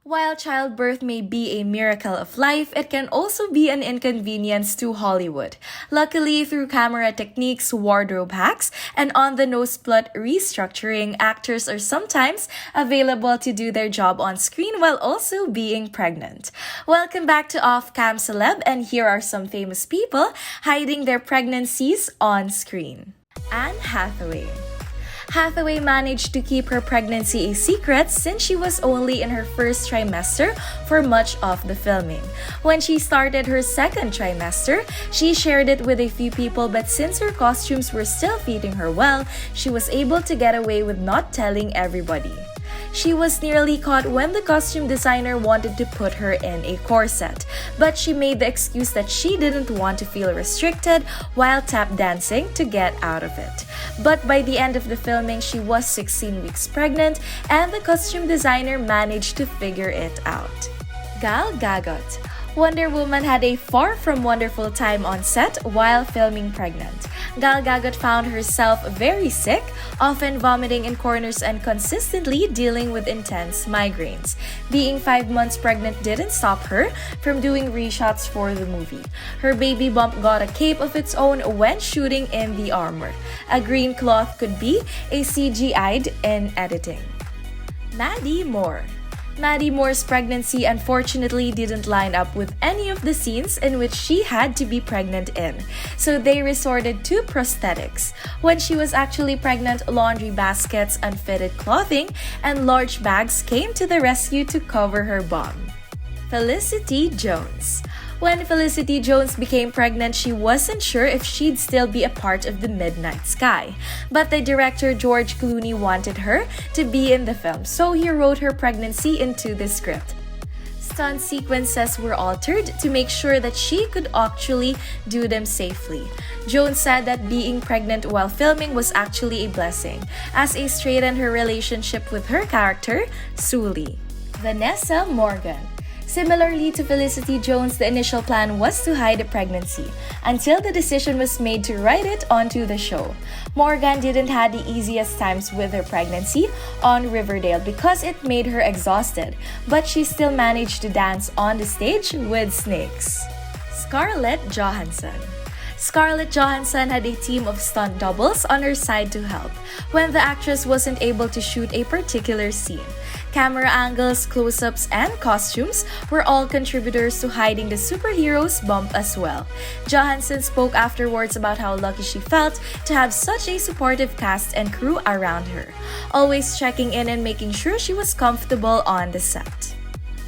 While childbirth may be a miracle of life, it can also be an inconvenience to Hollywood. Luckily, through camera techniques, wardrobe hacks, and on-the-nose plot restructuring, actors are sometimes available to do their job on screen while also being pregnant. Welcome back to Off-Cam Celeb, and here are some famous people hiding their pregnancies on screen. Anne Hathaway. Hathaway managed to keep her pregnancy a secret since she was only in her first trimester for much of the filming. When she started her second trimester, she shared it with a few people, but since her costumes were still fitting her well, she was able to get away with not telling everybody. She was nearly caught when the costume designer wanted to put her in a corset, but she made the excuse that she didn't want to feel restricted while tap dancing to get out of it. But by the end of the filming, she was 16 weeks pregnant, and the costume designer managed to figure it out. Gal Gadot. Wonder Woman had a far from wonderful time on set while filming pregnant. Gal Gadot found herself very sick, often vomiting in corners and consistently dealing with intense migraines. Being 5 months pregnant didn't stop her from doing reshots for the movie. Her baby bump got a cape of its own when shooting in the armor. A green cloth could be a CGI'd in editing. Mandy Moore. Mandy Moore's pregnancy unfortunately didn't line up with any of the scenes in which she had to be pregnant in, so they resorted to prosthetics. When she was actually pregnant, laundry baskets, unfitted clothing, and large bags came to the rescue to cover her bum. Felicity Jones. When Felicity Jones became pregnant, she wasn't sure if she'd still be a part of the Midnight Sky. But the director George Clooney wanted her to be in the film, so he wrote her pregnancy into the script. Stunt sequences were altered to make sure that she could actually do them safely. Jones said that being pregnant while filming was actually a blessing, as it straightened her relationship with her character, Sully. Vanessa Morgan. Similarly to Felicity Jones, the initial plan was to hide the pregnancy until the decision was made to write it onto the show. Morgan didn't have the easiest times with her pregnancy on Riverdale because it made her exhausted, but she still managed to dance on the stage with snakes. Scarlett Johansson. Scarlett Johansson had a team of stunt doubles on her side to help when the actress wasn't able to shoot a particular scene. Camera angles, close-ups, and costumes were all contributors to hiding the superhero's bump as well. Johansson spoke afterwards about how lucky she felt to have such a supportive cast and crew around her, always checking in and making sure she was comfortable on the set.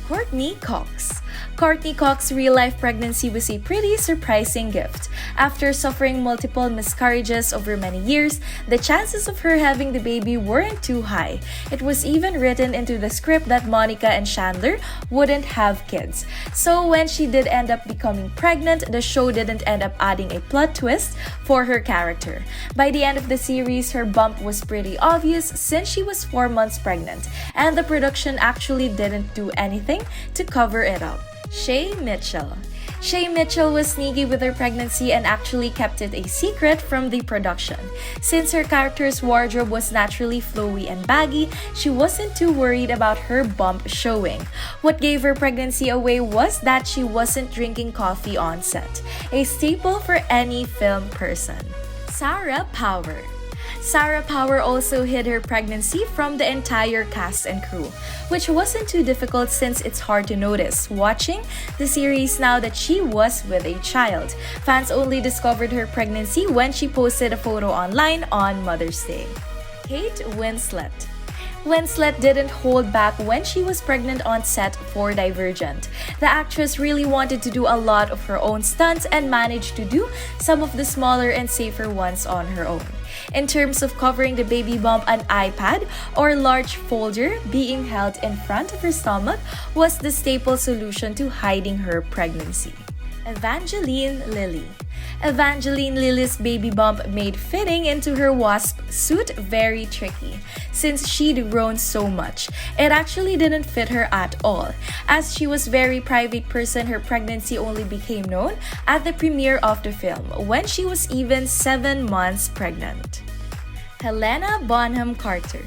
Courtney Cox. Courtney Cox's real-life pregnancy was a pretty surprising gift. After suffering multiple miscarriages over many years, the chances of her having the baby weren't too high. It was even written into the script that Monica and Chandler wouldn't have kids. So when she did end up becoming pregnant, the show didn't end up adding a plot twist for her character. By the end of the series, her bump was pretty obvious since she was 4 months pregnant, and the production actually didn't do anything to cover it up. Shay Mitchell. Shay Mitchell was sneaky with her pregnancy and actually kept it a secret from the production. Since her character's wardrobe was naturally flowy and baggy, she wasn't too worried about her bump showing. What gave her pregnancy away was that she wasn't drinking coffee on set, a staple for any film person. Sarah Power. Sarah Power also hid her pregnancy from the entire cast and crew, which wasn't too difficult since it's hard to notice watching the series now that she was with a child. Fans only discovered her pregnancy when she posted a photo online on Mother's Day. Kate Winslet. Winslet didn't hold back when she was pregnant on set for Divergent. The actress really wanted to do a lot of her own stunts and managed to do some of the smaller and safer ones on her own. In terms of covering the baby bump, an iPad or large folder being held in front of her stomach was the staple solution to hiding her pregnancy. Evangeline Lily. Evangeline Lily's baby bump made fitting into her wasp suit very tricky, since she'd grown so much. It actually didn't fit her at all. As she was a very private person, her pregnancy only became known at the premiere of the film, when she was even 7 months pregnant. Helena Bonham Carter.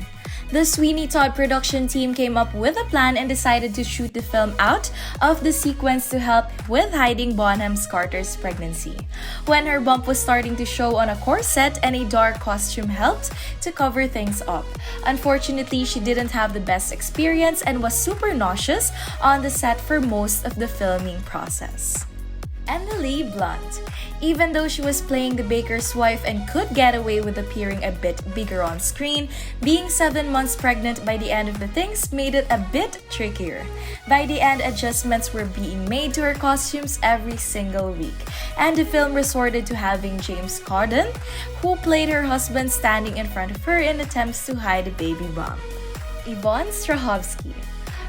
The Sweeney Todd production team came up with a plan and decided to shoot the film out of the sequence to help with hiding Bonham Carter's pregnancy. When her bump was starting to show on a corset and a dark costume helped to cover things up. Unfortunately, she didn't have the best experience and was super nauseous on the set for most of the filming process. Emily Blunt. Even though she was playing the baker's wife and could get away with appearing a bit bigger on screen, being 7 months pregnant by the end of the things made it a bit trickier. By the end, adjustments were being made to her costumes every single week, and the film resorted to having James Corden, who played her husband, standing in front of her in attempts to hide a baby bump. Yvonne Strahovski.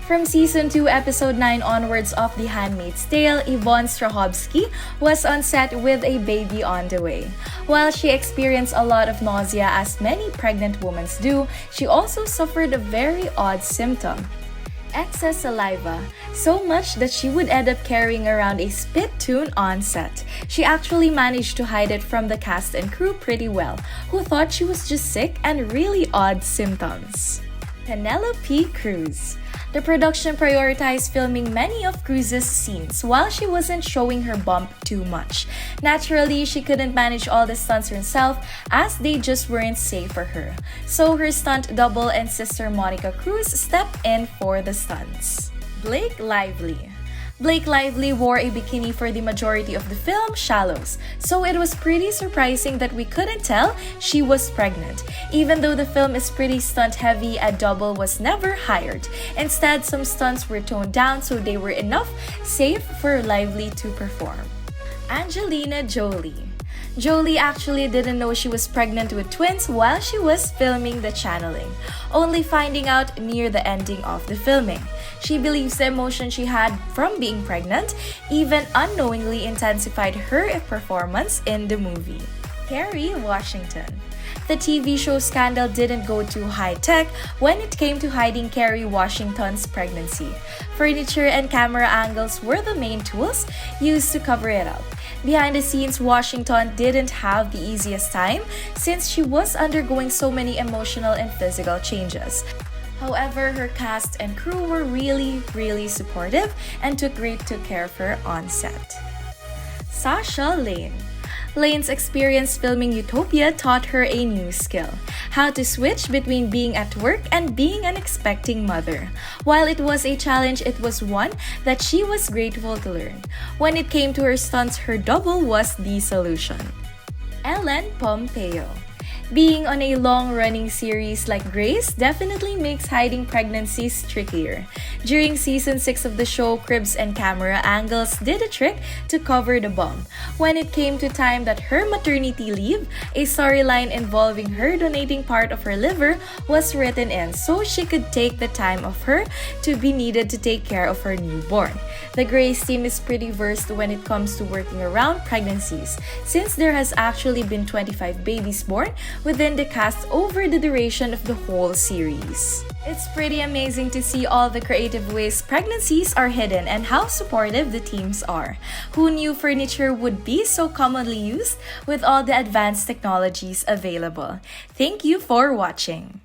From Season 2, Episode 9 onwards of The Handmaid's Tale, Yvonne Strahovski was on set with a baby on the way. While she experienced a lot of nausea, as many pregnant women do, she also suffered a very odd symptom: excess saliva, so much that she would end up carrying around a spit tune on set. She actually managed to hide it from the cast and crew pretty well, who thought she was just sick and really odd symptoms. Penelope Cruz. The production prioritized filming many of Cruz's scenes while she wasn't showing her bump too much. Naturally, she couldn't manage all the stunts herself as they just weren't safe for her. So her stunt double and sister Monica Cruz stepped in for the stunts. Blake Lively. Blake Lively wore a bikini for the majority of the film Shallows, so it was pretty surprising that we couldn't tell she was pregnant. Even though the film is pretty stunt-heavy, a double was never hired. Instead, some stunts were toned down so they were enough safe for Lively to perform. Angelina Jolie. Jolie actually didn't know she was pregnant with twins while she was filming the channeling, only finding out near the ending of the filming. She believes the emotion she had from being pregnant even unknowingly intensified her performance in the movie. Kerry Washington. The TV show Scandal didn't go too high-tech when it came to hiding Kerry Washington's pregnancy. Furniture and camera angles were the main tools used to cover it up. Behind the scenes, Washington didn't have the easiest time since she was undergoing so many emotional and physical changes. However, her cast and crew were really supportive and took great care of her on set. Sasha Lane. Lane's experience filming Utopia taught her a new skill: how to switch between being at work and being an expecting mother. While it was a challenge, it was one that she was grateful to learn. When it came to her stunts, her double was the solution. Ellen Pompeo. Being on a long-running series like Grace definitely makes hiding pregnancies trickier. During Season 6 of the show, cribs and camera angles did a trick to cover the bump. When it came to time that her maternity leave, a storyline involving her donating part of her liver was written in so she could take the time of her to be needed to take care of her newborn. The Grace team is pretty versed when it comes to working around pregnancies, since there has actually been 25 babies born within the cast over the duration of the whole series. It's pretty amazing to see all the creative ways pregnancies are hidden and how supportive the teams are. Who knew furniture would be so commonly used with all the advanced technologies available? Thank you for watching.